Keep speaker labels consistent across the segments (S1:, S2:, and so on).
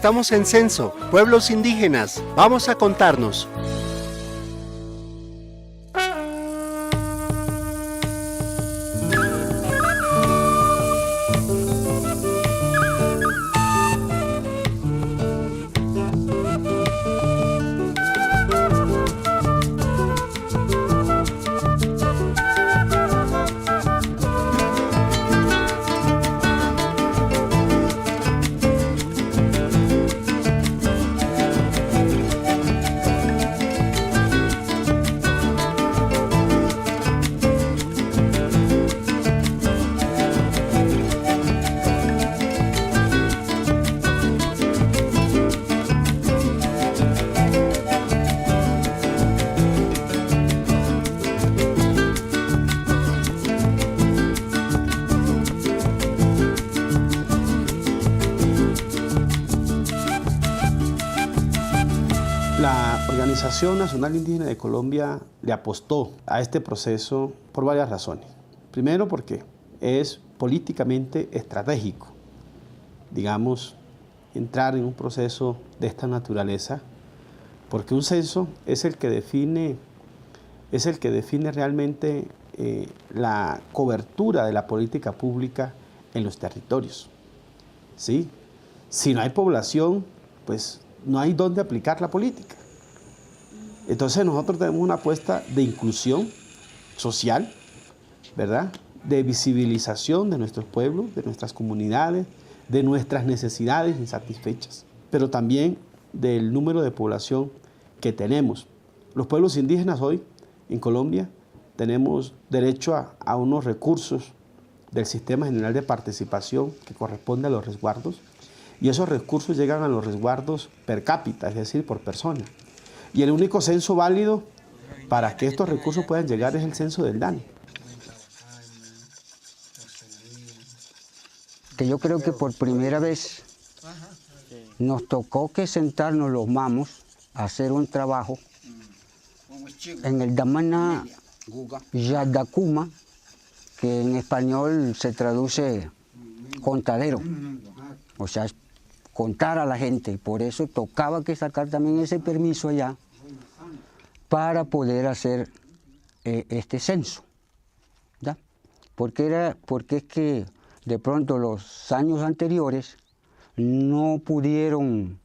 S1: Estamos en Censo, Pueblos Indígenas. Vamos a contarnos.
S2: La Organización Nacional Indígena de Colombia le apostó a este proceso por varias razones. Primero, porque es políticamente estratégico, digamos, entrar en un proceso de esta naturaleza, porque un censo es el que define realmente la cobertura de la política pública en los territorios. ¿Sí? Si no hay población, pues no hay dónde aplicar la política. Entonces nosotros tenemos una apuesta de inclusión social, ¿verdad? De visibilización de nuestros pueblos, de nuestras comunidades, de nuestras necesidades insatisfechas, pero también del número de población que tenemos. Los pueblos indígenas hoy en Colombia tenemos derecho a unos recursos del Sistema General de Participación que corresponde a los resguardos, y esos recursos llegan a los resguardos per cápita, es decir, por persona. Y el único censo válido para que estos recursos puedan llegar es el censo del DANE.
S3: Que yo creo que por primera vez nos tocó que sentarnos los mamos a hacer un trabajo en el Damana Yadakuma, que en español se traduce contadero, o sea, contar a la gente, y por eso tocaba que sacar también ese permiso allá para poder hacer este censo, ¿ya? Porque es que de pronto los años anteriores no pudieron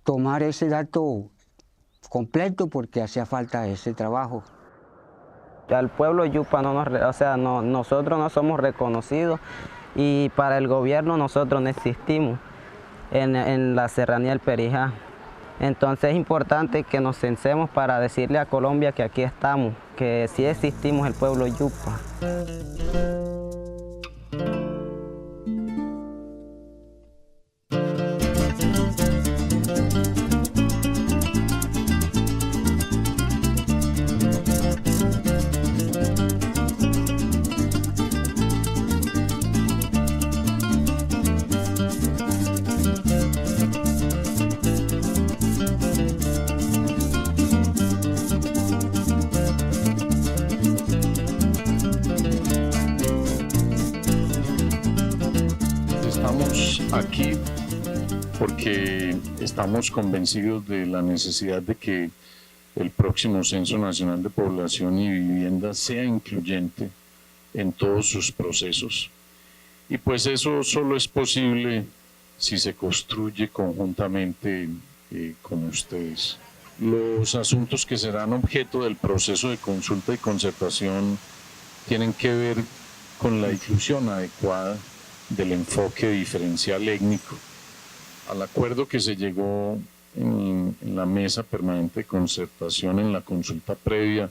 S3: tomar ese dato completo porque hacía falta ese trabajo.
S4: Al pueblo yupa nosotros no somos reconocidos, y para el gobierno nosotros no existimos en la serranía del Perijá. Entonces es importante que nos censemos para decirle a Colombia que aquí estamos, que sí existimos el pueblo yupa.
S5: Estamos aquí porque estamos convencidos de la necesidad de que el próximo Censo Nacional de Población y Vivienda sea incluyente en todos sus procesos. Y pues eso solo es posible si se construye conjuntamente con ustedes. Los asuntos que serán objeto del proceso de consulta y concertación tienen que ver con la difusión adecuada del enfoque diferencial étnico, al acuerdo que se llegó en la mesa permanente de concertación en la consulta previa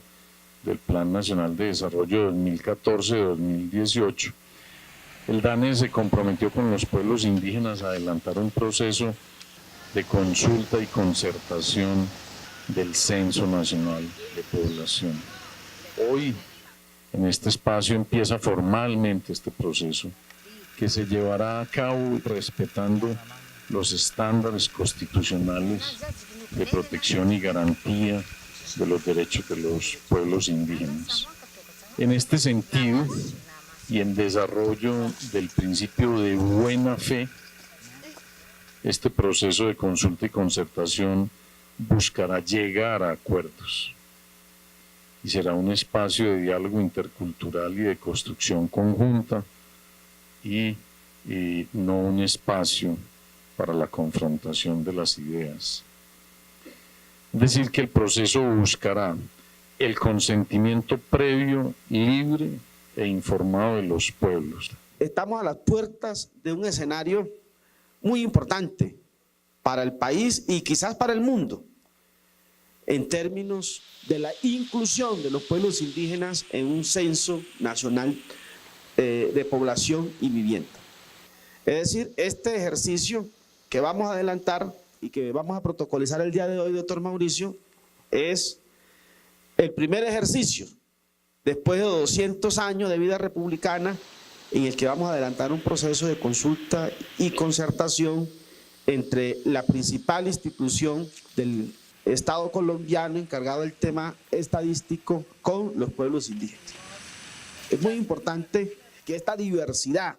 S5: del Plan Nacional de Desarrollo 2014-2018. El DANE se comprometió con los pueblos indígenas a adelantar un proceso de consulta y concertación del Censo Nacional de Población. Hoy, en este espacio, empieza formalmente este proceso, que se llevará a cabo respetando los estándares constitucionales de protección y garantía de los derechos de los pueblos indígenas. En este sentido, y en desarrollo del principio de buena fe, este proceso de consulta y concertación buscará llegar a acuerdos y será un espacio de diálogo intercultural y de construcción conjunta y no un espacio para la confrontación de las ideas. Es decir, que el proceso buscará el consentimiento previo, libre e informado de los pueblos.
S2: Estamos a las puertas de un escenario muy importante para el país y quizás para el mundo, en términos de la inclusión de los pueblos indígenas en un censo nacional de población y vivienda. Es decir, este ejercicio que vamos a adelantar y que vamos a protocolizar el día de hoy, doctor Mauricio, es el primer ejercicio después de 200 años de vida republicana en el que vamos a adelantar un proceso de consulta y concertación entre la principal institución del Estado colombiano encargado del tema estadístico con los pueblos indígenas. Es muy importante que esta diversidad,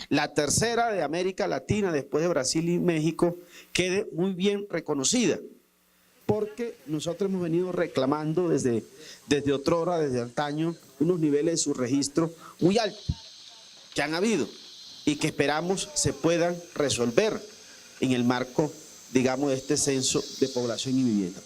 S2: la tercera de América Latina después de Brasil y México, quede muy bien reconocida, porque nosotros hemos venido reclamando desde otrora, desde antaño, unos niveles de subregistro muy altos que han habido y que esperamos se puedan resolver en el marco, digamos, de este censo de población y vivienda.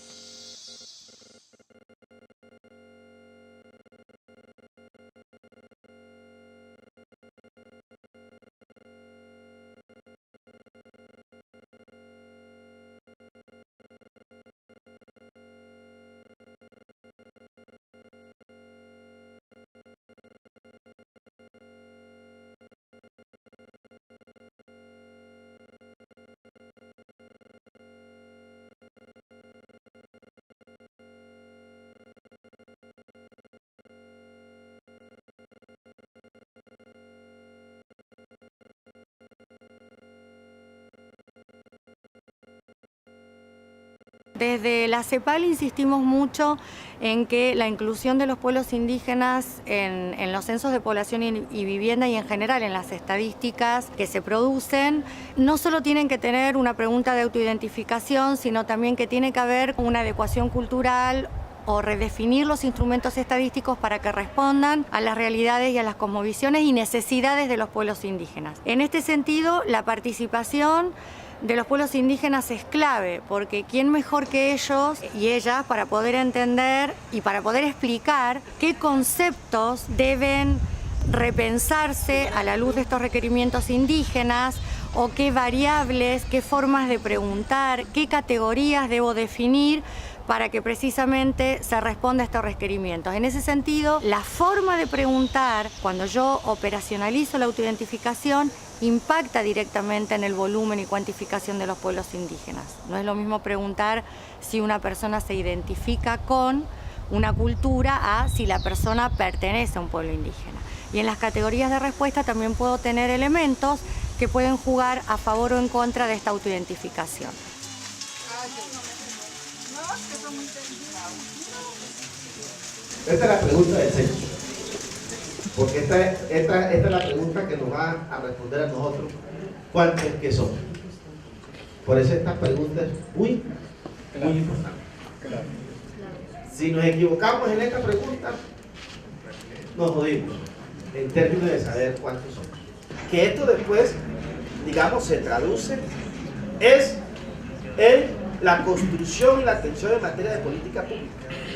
S6: Desde la CEPAL insistimos mucho en que la inclusión de los pueblos indígenas en los censos de población y vivienda y en general en las estadísticas que se producen, no solo tienen que tener una pregunta de autoidentificación, sino también que tiene que haber una adecuación cultural o redefinir los instrumentos estadísticos para que respondan a las realidades y a las cosmovisiones y necesidades de los pueblos indígenas. En este sentido, la participación de los pueblos indígenas es clave, porque quién mejor que ellos y ellas para poder entender y para poder explicar qué conceptos deben repensarse a la luz de estos requerimientos indígenas, o qué variables, qué formas de preguntar, qué categorías debo definir para que precisamente se responda a estos requerimientos. En ese sentido, la forma de preguntar, cuando yo operacionalizo la autoidentificación, impacta directamente en el volumen y cuantificación de los pueblos indígenas. No es lo mismo preguntar si una persona se identifica con una cultura a si la persona pertenece a un pueblo indígena. Y en las categorías de respuesta también puedo tener elementos que pueden jugar a favor o en contra de esta autoidentificación.
S7: Esta es la pregunta del censo, porque esta es la pregunta que nos va a responder a nosotros cuántos es que somos. Por eso esta pregunta es muy importante. Si nos equivocamos en esta pregunta, nos jodimos en términos de saber cuántos somos. Que esto después, digamos, se traduce es en la construcción y la atención en materia de política pública.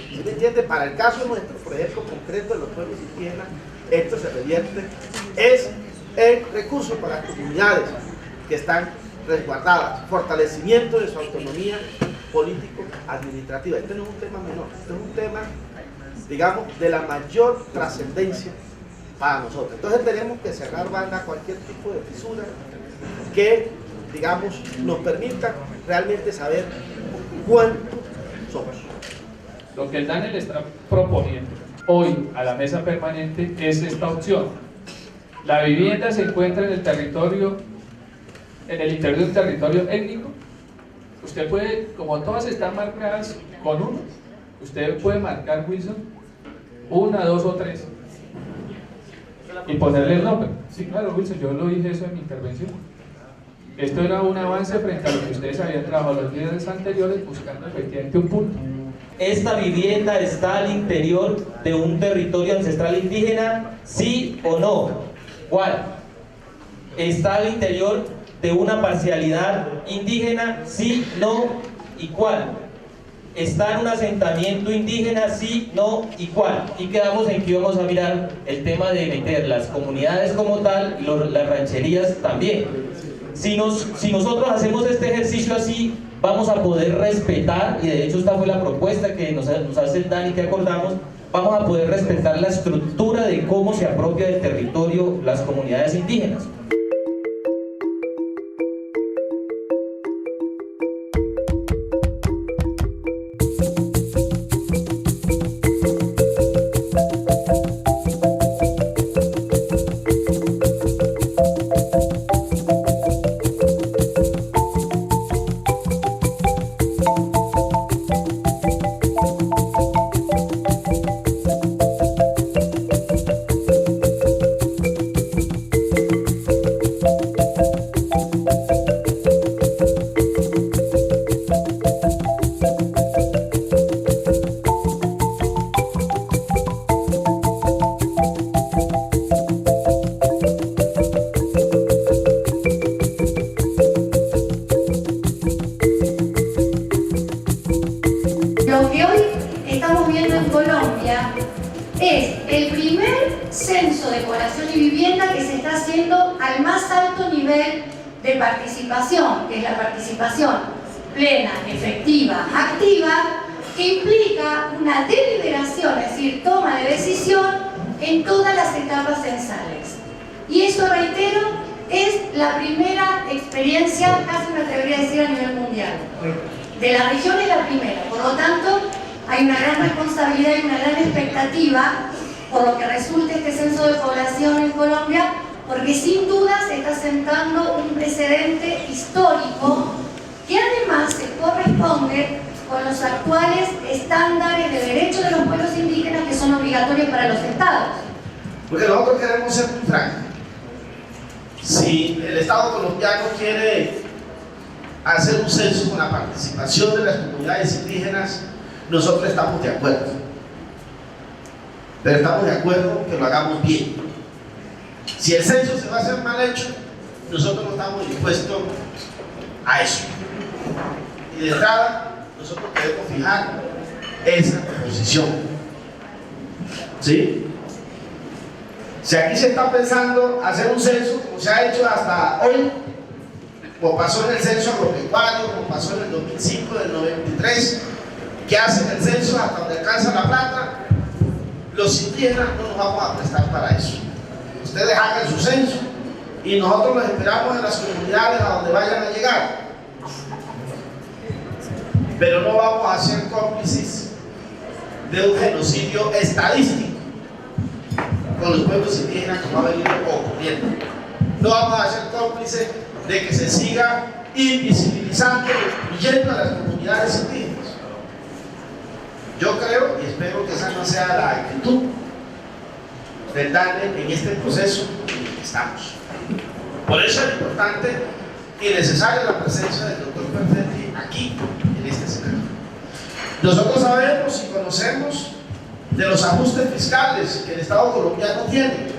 S7: ¿Sí me entiende? Para el caso nuestro, por ejemplo, concreto de los pueblos indígenas, esto se revierte, es el recurso para las comunidades que están resguardadas, fortalecimiento de su autonomía político-administrativa. Este no es un tema menor, este es un tema, digamos, de la mayor trascendencia para nosotros. Entonces tenemos que cerrar banda a cualquier tipo de fisura que, digamos, nos permita realmente saber cuánto somos.
S8: Lo que el DANEL está proponiendo hoy a la mesa permanente es esta opción. La vivienda se encuentra en el territorio, en el interior de un territorio étnico. Usted puede, como todas están marcadas con uno, usted puede marcar, Wilson, 1, 2 o 3 y ponerle el nombre. Sí, claro, Wilson, yo lo dije eso en mi intervención. Esto era un avance frente a lo que ustedes habían trabajado los días anteriores, buscando efectivamente un punto.
S9: ¿Esta vivienda está al interior de un territorio ancestral indígena? ¿Sí o no? ¿Cuál? ¿Está al interior de una parcialidad indígena? ¿Sí, no y cuál? ¿Está en un asentamiento indígena? Sí, no y cuál. Y quedamos en que íbamos a mirar el tema de meter las comunidades como tal y las rancherías también. Si nosotros hacemos este ejercicio así, vamos a poder respetar, y de hecho esta fue la propuesta que nos hace el Dani, que acordamos, vamos a poder respetar la estructura de cómo se apropia del territorio las comunidades indígenas.
S10: Lo que hoy estamos viendo en Colombia es el primer censo de población y vivienda que se está haciendo al más alto nivel de participación, que es la participación plena, efectiva, activa, que implica una deliberación, es decir, toma de decisión en todas las etapas censales. Y eso, reitero, es la primera experiencia, casi me atrevería a decir, a nivel mundial. De la región es la primera, por lo tanto hay una gran responsabilidad y una gran expectativa por lo que resulte este censo de población en Colombia, porque sin duda se está sentando un precedente histórico que además se corresponde con los actuales estándares de derechos de los pueblos indígenas que son obligatorios para los estados.
S7: Porque nosotros queremos ser muy francos. Si el Estado colombiano quiere hacer un censo con la participación de las comunidades indígenas, nosotros estamos de acuerdo. Pero estamos de acuerdo que lo hagamos bien. Si el censo se va a hacer mal hecho, nosotros no estamos dispuestos a eso. Y de entrada, nosotros debemos fijar esa posición. ¿Sí? Si aquí se está pensando hacer un censo como se ha hecho hasta hoy, como pasó en el censo agropecuario, como pasó en el 2005, del 93, que hacen el censo hasta donde alcanza la plata, los indígenas no nos vamos a prestar para eso. Ustedes hagan su censo y nosotros los esperamos en las comunidades a donde vayan a llegar. Pero no vamos a ser cómplices de un genocidio estadístico con los pueblos indígenas como ha venido ocurriendo. No vamos a ser cómplices de que se siga invisibilizando y excluyendo a las comunidades indígenas. Yo creo y espero que esa no sea la actitud del DANE en este proceso en el que estamos. Por eso es importante y necesaria la presencia del doctor Perfetti aquí en este escenario. Nosotros sabemos y conocemos de los ajustes fiscales que el Estado colombiano tiene,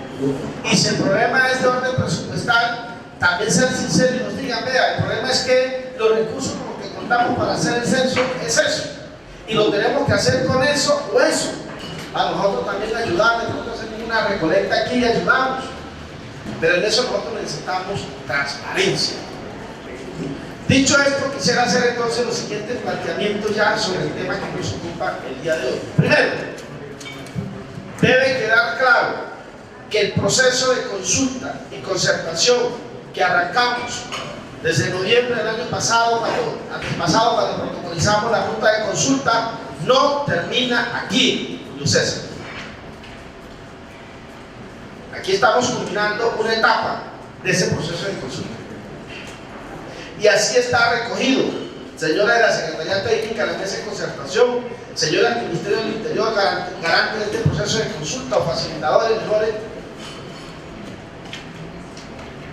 S7: y si el problema es de orden presupuestal, también ser sincero y nos digan, vea, el problema es que los recursos con los que contamos para hacer el censo es eso, y lo tenemos que hacer con eso o eso. A nosotros también ayudarles, nosotros hacemos una recolecta aquí y ayudamos, pero en eso nosotros necesitamos transparencia. Dicho esto, quisiera hacer entonces los siguientes planteamientos ya sobre el tema que nos ocupa el día de hoy. Primero, debe quedar claro que el proceso de consulta y concertación que arrancamos desde noviembre del año pasado, cuando protocolizamos la ruta de consulta, no termina aquí, Julio César. Aquí estamos culminando una etapa de ese proceso de consulta. Y así está recogido. Señora de la Secretaría Técnica de la Mesa de Concertación, señora del Ministerio del Interior, garante de este proceso de consulta o facilitadores mejores,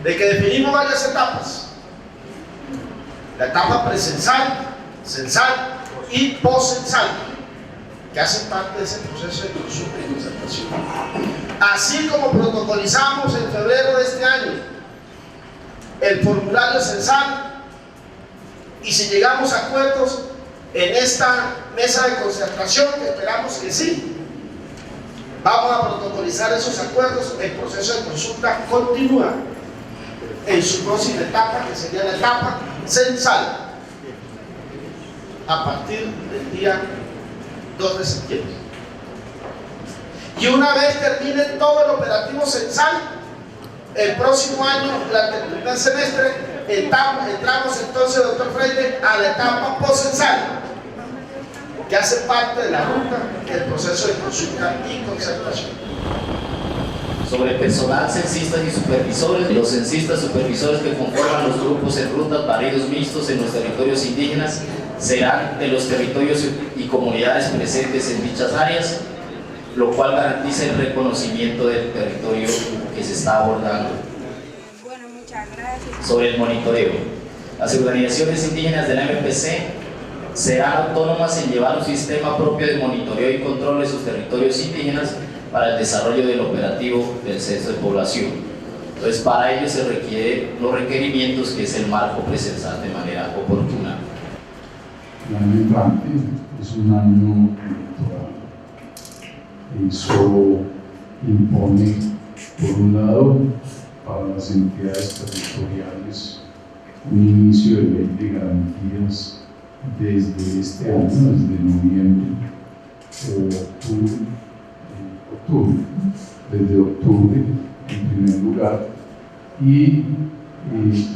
S7: de que definimos varias etapas La etapa precensal, censal y poscensal, que hacen parte de ese proceso de consulta y concertación. Así como protocolizamos en febrero de este año el formulario censal, y si llegamos a acuerdos en esta mesa de concertación, que esperamos que sí, vamos a protocolizar esos acuerdos. El proceso de consulta continúa en su próxima etapa, que sería la etapa censal, a partir del día 2 de septiembre. Y una vez termine todo el operativo censal, el próximo año, durante el primer semestre, entramos entonces, doctor Freire, a la etapa poscensal, que hace parte de la ruta del proceso de consulta y concertación.
S11: Sobre personal censistas y supervisores, los censistas supervisores que conforman los grupos en rutas barridos mixtos en los territorios indígenas serán de los territorios y comunidades presentes en dichas áreas, lo cual garantiza el reconocimiento del territorio que se está abordando.
S12: Bueno, muchas gracias.
S11: Sobre el monitoreo, las organizaciones indígenas de la MPC serán autónomas en llevar un sistema propio de monitoreo y control de sus territorios indígenas para el desarrollo del operativo del censo de población. Entonces, para ello se requieren los requerimientos que es el marco precensal de manera oportuna.
S13: El año entrante es un año electoral. Eso impone, por un lado, para las entidades territoriales, un inicio de ley de garantías desde este año, desde noviembre o octubre, desde octubre en primer lugar, y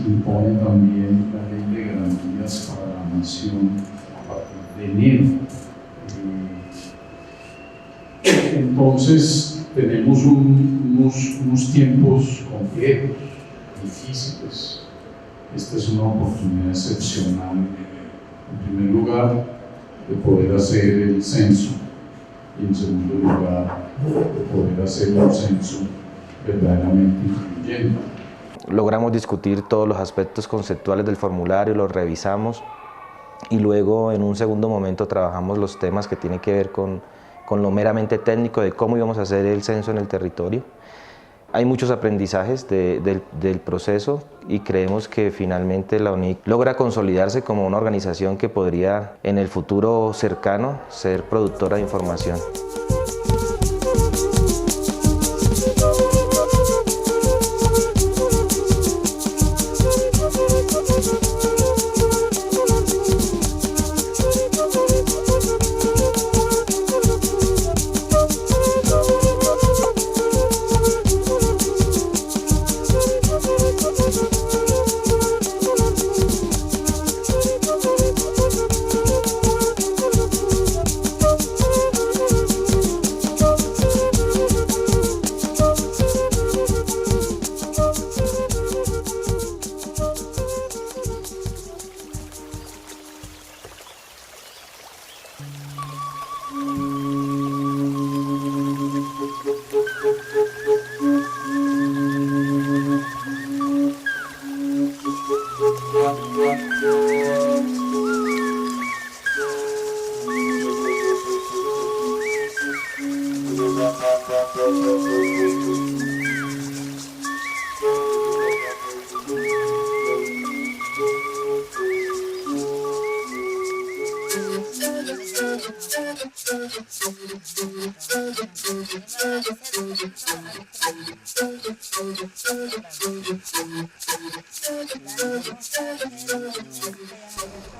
S13: impone también la ley de garantías para la nación a partir de enero. Entonces tenemos unos tiempos complejos, difíciles. Esta es una oportunidad excepcional, en primer lugar, de poder hacer el censo, y en segundo lugar, de poder hacer un censo verdaderamente incluyente.
S14: Logramos discutir todos los aspectos conceptuales del formulario, los revisamos y luego en un segundo momento trabajamos los temas que tienen que ver con lo meramente técnico de cómo íbamos a hacer el censo en el territorio. Hay muchos aprendizajes del proceso y creemos que finalmente la UNIC logra consolidarse como una organización que podría en el futuro cercano ser productora de información.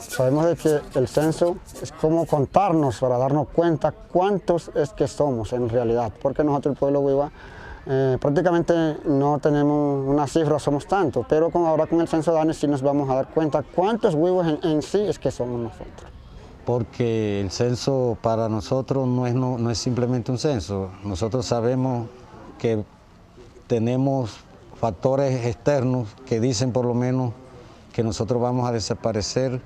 S3: Sabemos de que el censo es como contarnos para darnos cuenta cuántos es que somos en realidad, porque nosotros el pueblo Wiwa prácticamente no tenemos una cifra, somos tantos, pero ahora con el censo DANE sí nos vamos a dar cuenta cuántos Wiwas en sí es que somos nosotros.
S15: Porque el censo para nosotros no es simplemente un censo. Nosotros sabemos que tenemos factores externos que dicen por lo menos que nosotros vamos a desaparecer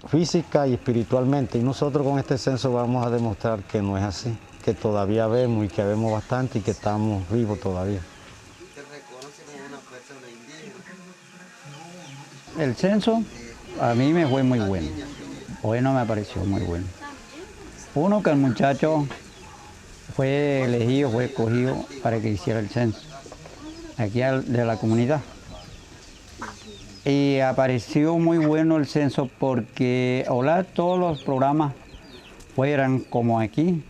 S15: física y espiritualmente, y nosotros con este censo vamos a demostrar que no es así, que todavía vemos y que vemos bastante y que estamos vivos todavía.
S16: El censo A mí me fue muy bueno. Bueno, me pareció muy bueno. Uno, que el muchacho fue elegido, fue escogido para que hiciera el censo, aquí de la comunidad. Y apareció muy bueno el censo porque ojalá todos los programas fueran como aquí,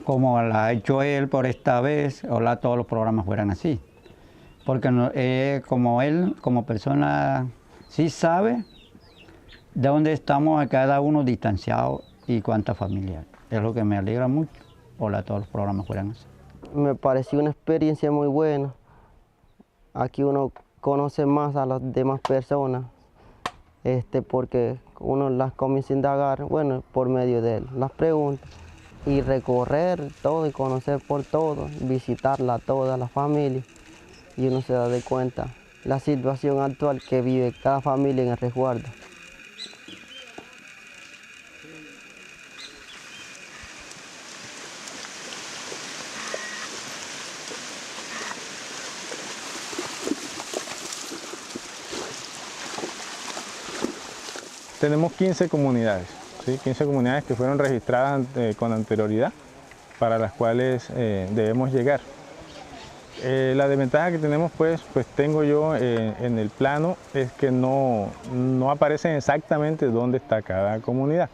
S16: como lo ha hecho él por esta vez, ojalá todos los programas fueran así. Porque como él, como persona, sí sabe de dónde estamos a cada uno distanciados y cuánta familia. Es lo que me alegra mucho, ojalá todos los programas fueran así.
S4: Me pareció una experiencia muy buena. Aquí uno conoce más a las demás personas, porque uno las comienza a indagar, bueno, por medio de las preguntas, y recorrer todo y conocer por todo, visitarla toda la familia, y uno se da de cuenta la situación actual que vive cada familia en el resguardo.
S17: Tenemos 15 comunidades, ¿sí? 15 comunidades que fueron registradas con anterioridad, para las cuales debemos llegar. La desventaja que tenemos, pues tengo yo en el plano, es que no aparecen exactamente dónde está cada comunidad.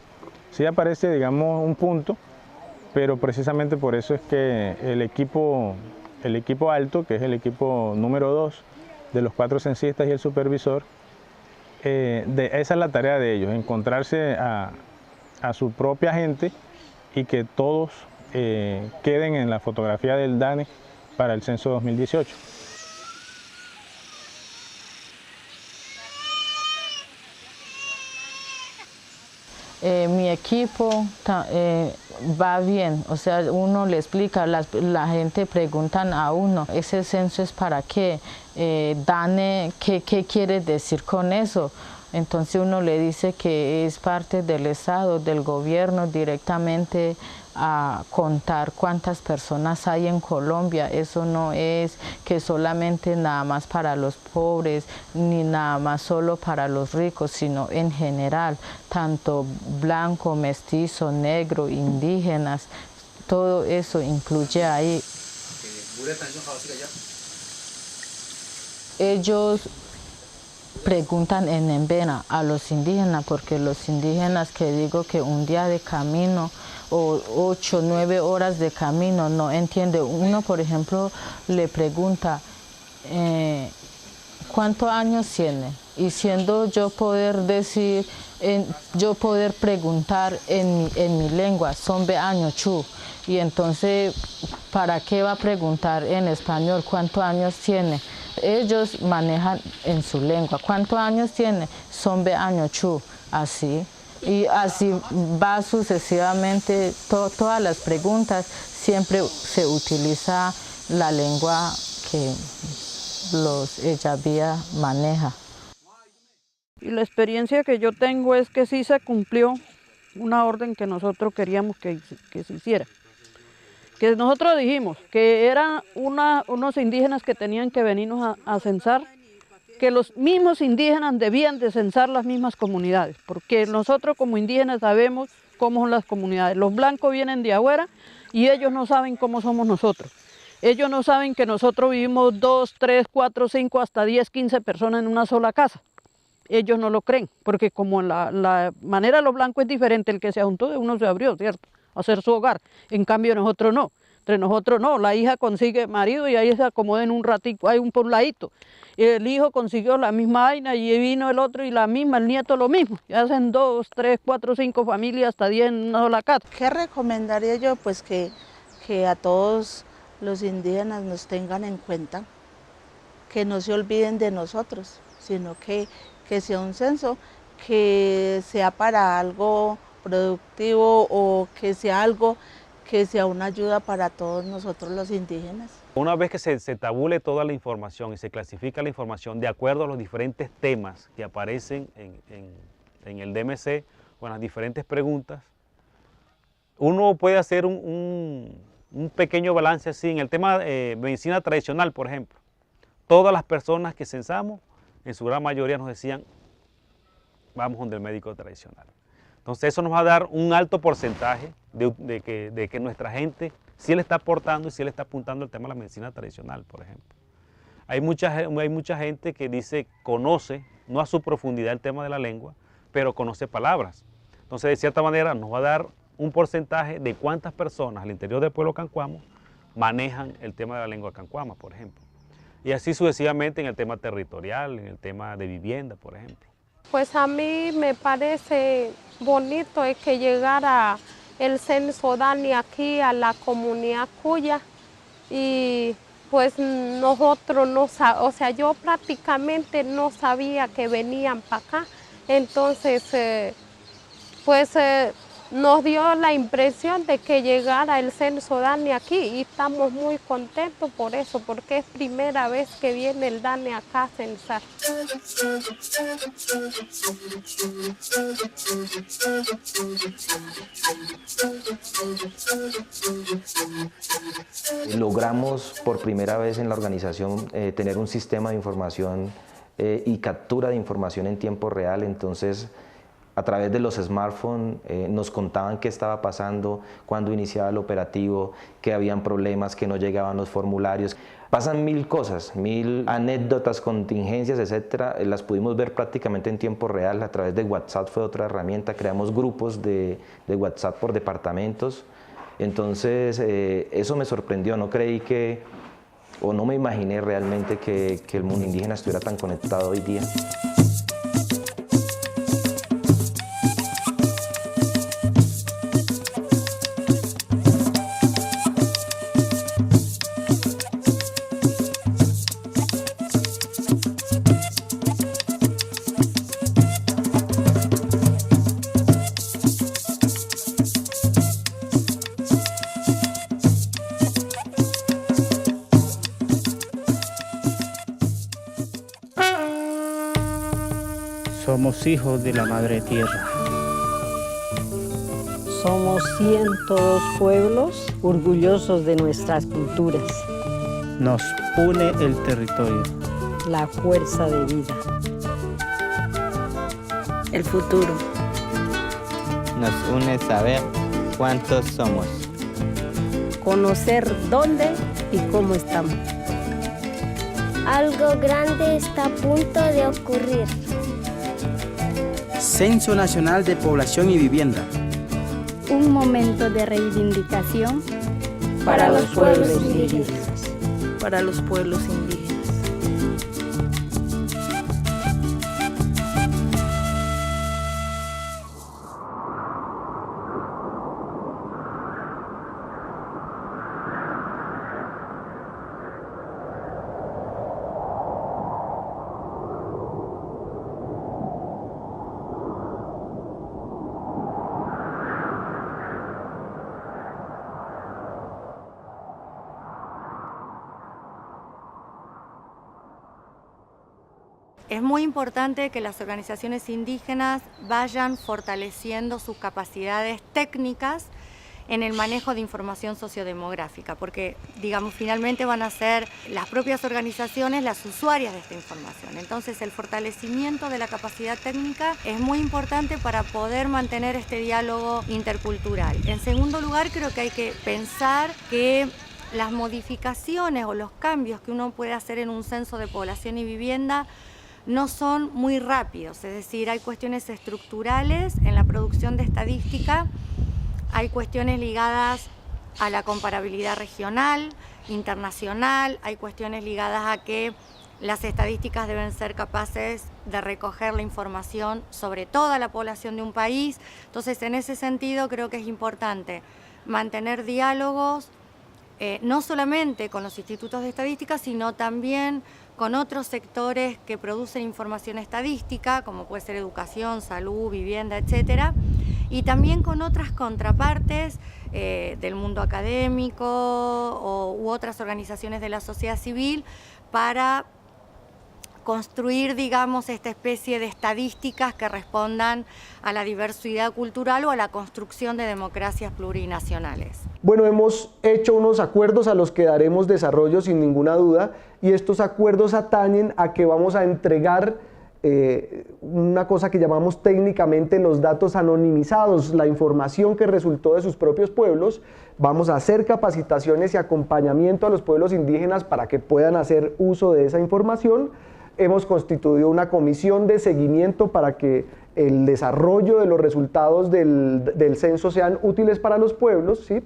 S17: Sí aparece, digamos, un punto, pero precisamente por eso es que el equipo alto, que es el equipo número 2 de los 4 censistas y el supervisor, esa es la tarea de ellos, encontrarse a su propia gente y que todos queden en la fotografía del DANE para el censo 2018.
S18: Mi equipo va bien, o sea, uno le explica, la gente preguntan a uno, ¿ese censo es para qué? DANE, ¿qué quiere decir con eso? Entonces uno le dice que es parte del Estado, del gobierno, directamente a contar cuántas personas hay en Colombia. Eso no es que solamente nada más para los pobres, ni nada más solo para los ricos, sino en general, tanto blanco, mestizo, negro, indígenas, todo eso incluye ahí. Ellos preguntan en Embera a los indígenas, porque los indígenas, que digo que un día de camino o 8 o 9 horas de camino no entiende. Uno, por ejemplo, le pregunta ¿cuántos años tiene? Y siendo yo poder decir, yo poder preguntar en mi lengua, son 20 años chu. Y entonces, ¿para qué va a preguntar en español cuántos años tiene? Ellos manejan en su lengua. ¿Cuántos años tiene? Son 20 años chu, así. Y así va sucesivamente, todas las preguntas, siempre se utiliza la lengua que ella vía maneja.
S19: Y la experiencia que yo tengo es que sí se cumplió una orden que nosotros queríamos que se hiciera. Que nosotros dijimos que eran unos indígenas que tenían que venirnos a censar, que los mismos indígenas debían de censar las mismas comunidades, porque nosotros como indígenas sabemos cómo son las comunidades. Los blancos vienen de afuera y ellos no saben cómo somos nosotros. Ellos no saben que nosotros vivimos 2, 3, 4, 5, hasta 10, 15 personas en una sola casa. Ellos no lo creen, porque como la manera de los blancos es diferente, el que se juntó de uno se abrió, ¿cierto?, a hacer su hogar. En cambio nosotros no. Entre nosotros no, la hija consigue marido y ahí se acomoda en un ratito, hay por un ladito. El hijo consiguió la misma vaina y vino el otro y la misma, el nieto lo mismo. Y hacen 2, 3, 4, 5 familias, hasta 10 en una sola casa.
S20: ¿Qué recomendaría yo? Pues que a todos los indígenas nos tengan en cuenta, que no se olviden de nosotros, sino que sea un censo que sea para algo productivo o que sea algo que sea una ayuda para todos nosotros los indígenas.
S21: Una vez que se tabule toda la información y se clasifica la información de acuerdo a los diferentes temas que aparecen en el DMC o en las diferentes preguntas, uno puede hacer un pequeño balance así. En el tema de medicina tradicional, por ejemplo, todas las personas que censamos, en su gran mayoría nos decían vamos donde el médico tradicional. Entonces eso nos va a dar un alto porcentaje de que nuestra gente sí le está aportando y sí le está apuntando al tema de la medicina tradicional, por ejemplo. Hay mucha gente que dice, conoce, no a su profundidad el tema de la lengua, pero conoce palabras. Entonces, de cierta manera, nos va a dar un porcentaje de cuántas personas al interior del pueblo cancuamo manejan el tema de la lengua cancuama, por ejemplo. Y así sucesivamente en el tema territorial, en el tema de vivienda, por ejemplo.
S1: Pues a mí me parece bonito es que llegara el censo DANE aquí a la comunidad Cuya y pues nosotros no sabíamos, o sea, yo prácticamente no sabía que venían para acá, entonces nos dio la impresión de que llegara el censo DANE aquí y estamos muy contentos por eso, porque es primera vez que viene el DANE acá a censar.
S14: Logramos por primera vez en la organización tener un sistema de información y captura de información en tiempo real, entonces a través de los smartphones nos contaban qué estaba pasando, cuándo iniciaba el operativo, que habían problemas, que no llegaban los formularios. Pasan 1000 cosas, 1000 anécdotas, contingencias, etcétera. Las pudimos ver prácticamente en tiempo real. A través de WhatsApp fue otra herramienta. Creamos grupos de WhatsApp por departamentos. Entonces eso me sorprendió. No creí que, o no me imaginé realmente que el mundo indígena estuviera tan conectado hoy día.
S22: Somos hijos de la Madre Tierra.
S23: Somos 102 pueblos orgullosos de nuestras culturas.
S22: Nos une el territorio.
S23: La fuerza de vida.
S24: El futuro.
S4: Nos une saber cuántos somos.
S23: Conocer dónde y cómo estamos.
S25: Algo grande está a punto de ocurrir.
S26: Censo Nacional de Población y Vivienda.
S25: Un momento de reivindicación
S23: para los pueblos indígenas.
S24: Para los pueblos indígenas.
S6: Es muy importante que las organizaciones indígenas vayan fortaleciendo sus capacidades técnicas en el manejo de información sociodemográfica, porque, digamos, finalmente van a ser las propias organizaciones las usuarias de esta información. Entonces, el fortalecimiento de la capacidad técnica es muy importante para poder mantener este diálogo intercultural. En segundo lugar, creo que hay que pensar que las modificaciones o los cambios que uno puede hacer en un censo de población y vivienda no son muy rápidos, es decir, hay cuestiones estructurales en la producción de estadística, hay cuestiones ligadas a la comparabilidad regional, internacional, hay cuestiones ligadas a que las estadísticas deben ser capaces de recoger la información sobre toda la población de un país. Entonces, en ese sentido, creo que es importante mantener diálogos, no solamente con los institutos de estadística, sino también con otros sectores que producen información estadística, como puede ser educación, salud, vivienda, etcétera, y también con otras contrapartes del mundo académico u otras organizaciones de la sociedad civil para construir, digamos, esta especie de estadísticas que respondan a la diversidad cultural o a la construcción de democracias plurinacionales.
S27: Bueno, hemos hecho unos acuerdos a los que daremos desarrollo sin ninguna duda, y estos acuerdos atañen a que vamos a entregar
S2: una cosa que llamamos técnicamente los datos anonimizados, la información que resultó de sus propios pueblos. Vamos a hacer capacitaciones y acompañamiento a los pueblos indígenas para que puedan hacer uso de esa información. Hemos constituido una comisión de seguimiento para que el desarrollo de los resultados del censo sean útiles para los pueblos, ¿sí?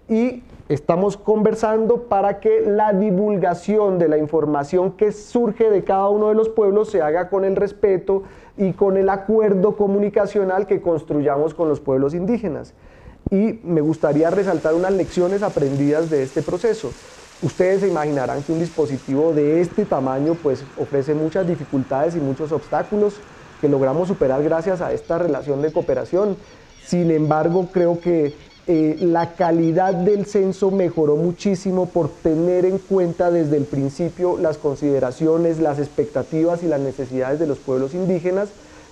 S2: Y estamos conversando para que la divulgación de la información que surge de cada uno de los pueblos se haga con el respeto y con el acuerdo comunicacional que construyamos con los pueblos indígenas. Y me gustaría resaltar unas lecciones aprendidas de este proceso. Ustedes se imaginarán que un dispositivo de este tamaño pues ofrece muchas dificultades y muchos obstáculos que logramos superar gracias a esta relación de cooperación. Sin embargo, creo que la calidad del censo mejoró muchísimo por tener en cuenta desde el principio las consideraciones, las expectativas y las necesidades de los pueblos indígenas.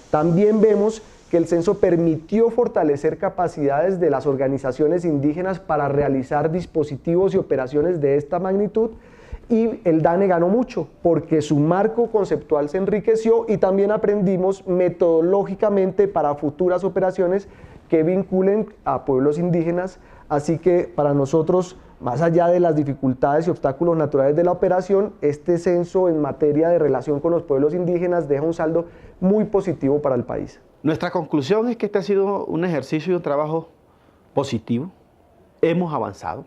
S2: También vemos que el censo permitió fortalecer capacidades de las organizaciones indígenas para realizar dispositivos y operaciones de esta magnitud, y el DANE ganó mucho porque su marco conceptual se enriqueció y también aprendimos metodológicamente para futuras operaciones que vinculen a pueblos indígenas. Así que para nosotros, más allá de las dificultades y obstáculos naturales de la operación, este censo en materia de relación con los pueblos indígenas deja un saldo muy positivo para el país.
S5: Nuestra conclusión es que este ha sido un ejercicio y un trabajo positivo. Hemos avanzado.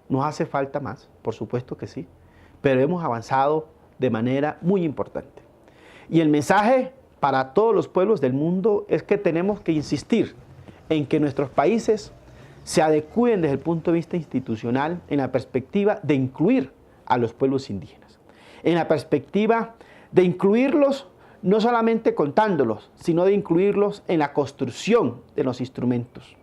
S5: Nos hace falta más, por supuesto que sí, pero hemos avanzado de manera muy importante. Y el mensaje para todos los pueblos del mundo es que tenemos que insistir en que nuestros países se adecúen desde el punto de vista institucional en la perspectiva de incluir a los pueblos indígenas, en la perspectiva de incluirlos no solamente contándolos, sino de incluirlos en la construcción de los instrumentos,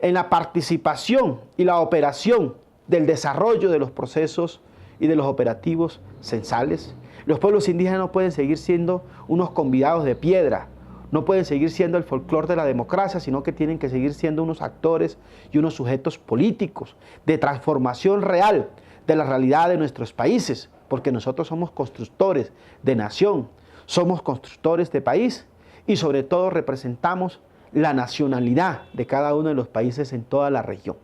S5: en la participación y la operación del desarrollo de los procesos y de los operativos censales. Los pueblos indígenas no pueden seguir siendo unos convidados de piedra, no pueden seguir siendo el folclore de la democracia, sino que tienen que seguir siendo unos actores y unos sujetos políticos de transformación real de la realidad de nuestros países, porque nosotros somos constructores de nación, somos constructores de país y sobre todo representamos la nacionalidad de cada uno de los países en toda la región.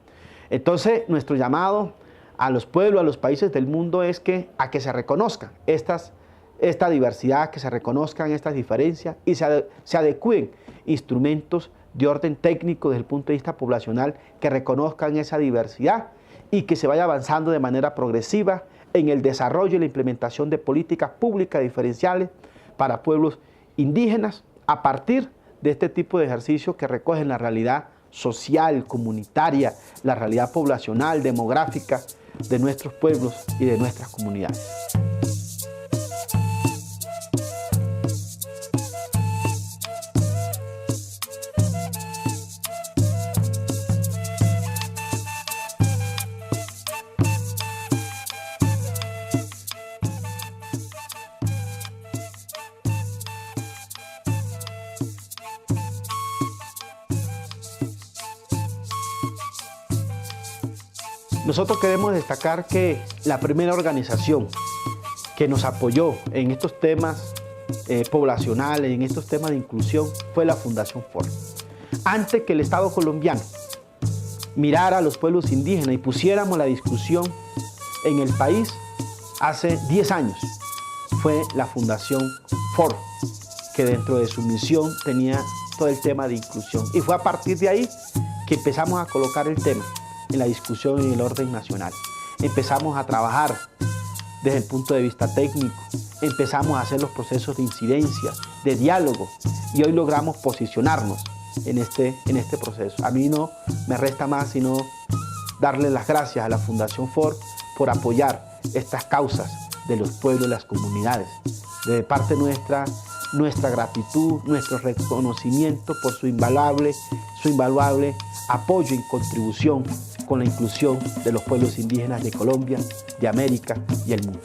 S5: Entonces, nuestro llamado a los pueblos, a los países del mundo es a que se reconozcan esta diversidad, que se reconozcan estas diferencias y se adecúen instrumentos de orden técnico desde el punto de vista poblacional que reconozcan esa diversidad y que se vaya avanzando de manera progresiva en el desarrollo y la implementación de políticas públicas diferenciales para pueblos indígenas a partir de este tipo de ejercicios que recogen la realidad social, comunitaria, la realidad poblacional, demográfica de nuestros pueblos y de nuestras comunidades. Nosotros queremos destacar que la primera organización que nos apoyó en estos temas poblacionales, en estos temas de inclusión, fue la Fundación Ford. Antes que el Estado colombiano mirara a los pueblos indígenas y pusiéramos la discusión en el país, hace 10 años fue la Fundación Ford, que dentro de su misión tenía todo el tema de inclusión. Y fue a partir de ahí que empezamos a colocar el tema en la discusión en el orden nacional. Empezamos a trabajar desde el punto de vista técnico, empezamos a hacer los procesos de incidencia, de diálogo, y hoy logramos posicionarnos en este proceso. A mí no me resta más sino darle las gracias a la Fundación Ford por apoyar estas causas de los pueblos y las comunidades. De parte nuestra gratitud, nuestro reconocimiento por su invaluable apoyo y contribución con la inclusión de los pueblos indígenas de Colombia, de América y el mundo.